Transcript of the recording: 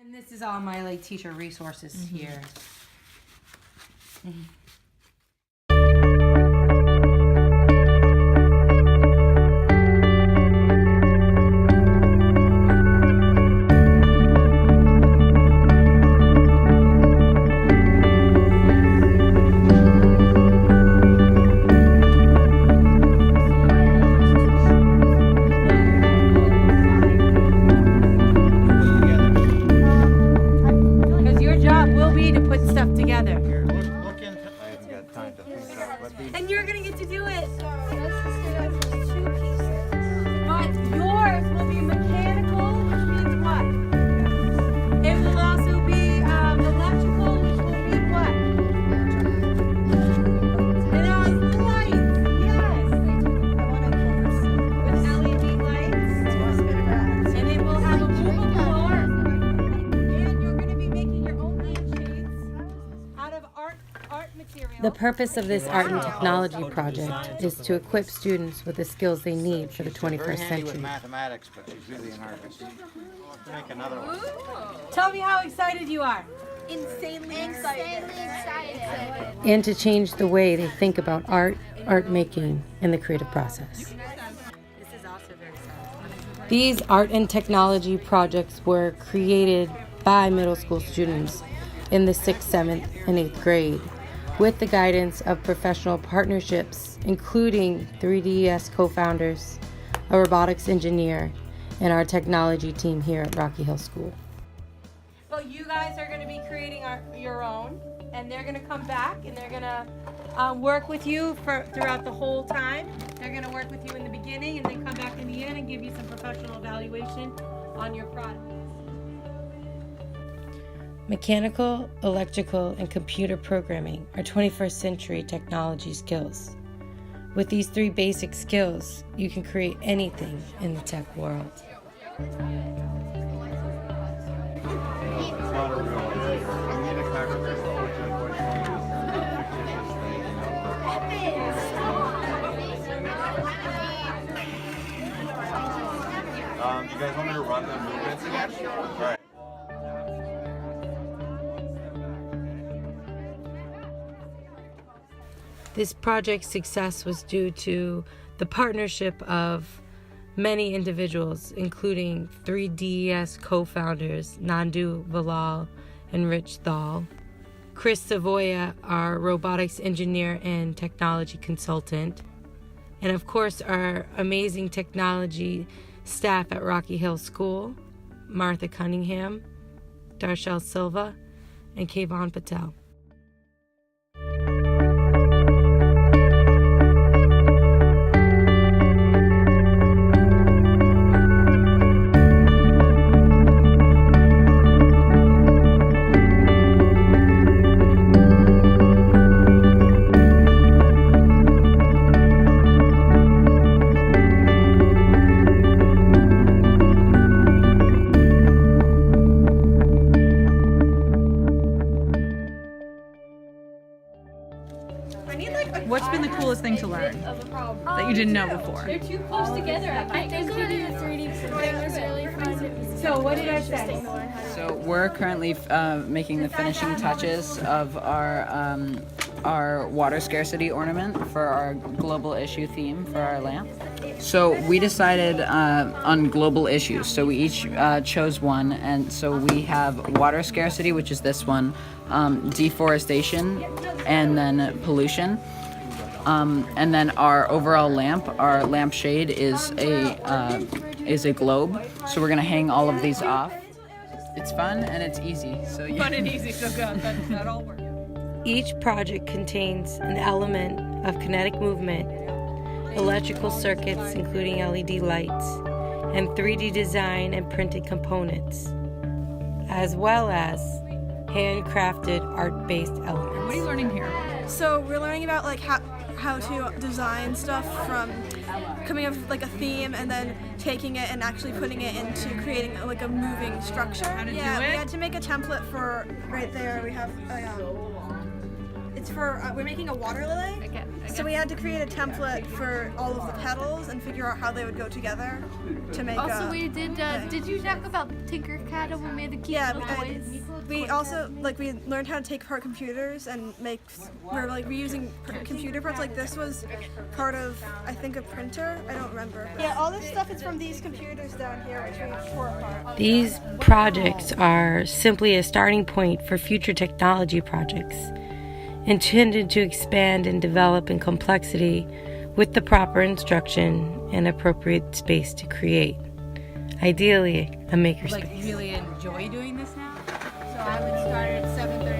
And this is all my like teacher resources here. And you're gonna get to do it. But yours will be mechanical, which means what? It will also be electrical, which will mean what? It has lights, yes. With LED lights. And it will have a movable floor. And you're gonna be making your own lampshades out of art material. The purpose of this art and technology project is to equip students with the skills they need for the 21st century. With mathematics, but he's really an artist. Make another one. Tell me how excited you are. Insanely excited. And to change the way they think about art making, and the creative process. This is also very satisfying. These art and technology projects were created by middle school students in the 6th, 7th, and 8th grade, with the guidance of professional partnerships, including 3DES co-founders, a robotics engineer, and our technology team here at Rocky Hill School. But you guys are going to be creating your own, and they're going to come back and they're going to work with you throughout the whole time. They're going to work with you in the beginning and then come back in the end and give you some professional evaluation on your product. Mechanical, electrical, and computer programming are 21st century technology skills. With these 3 basic skills, you can create anything in the tech world. You guys want me to run the movements again? All right. This project's success was due to the partnership of many individuals, including 3DES co-founders Nandu Valal and Rich Thal, Chris Savoia, our robotics engineer and technology consultant, and of course our amazing technology staff at Rocky Hill School, Martha Cunningham, Darshell Silva, and Kevan Patel. What's been the coolest thing to learn that you didn't know before? They're too close together. I think we did a 3D printing was really fun. So what did I say? So we're currently making the finishing touches of our water scarcity ornament for our global issue theme for our lamp. So we decided on global issues. So we each chose one, and so we have water scarcity, which is this one, deforestation, and then pollution. And then our overall lamp, our lampshade is a globe. So we're gonna hang all of these off. It's fun and it's easy. So yeah. Fun and easy, so good. That all worked. Each project contains an element of kinetic movement, electrical circuits including LED lights, and 3D design and printed components, as well as handcrafted art-based elements. What are you learning here? So we're learning about like how to design stuff, from coming up with like a theme and then taking it and actually putting it into creating like a moving structure. How to do it? We had to make a template for right there. We have it's for we're making a water lily. So we had to create a template for all of the petals and figure out how they would go together to make. Also, we did. Did you talk about Tinkercad when we made the cute little boys? We also we learned how to take apart computers and make. We're reusing computer parts. Like this was part of I think a printer. I don't remember. Yeah, all this stuff is from these computers down here, which we tore apart. These projects are simply a starting point for future technology projects, intended to expand and develop in complexity with the proper instruction and appropriate space to create. Ideally, a makerspace. Really enjoy doing this now? So I would start at 7:30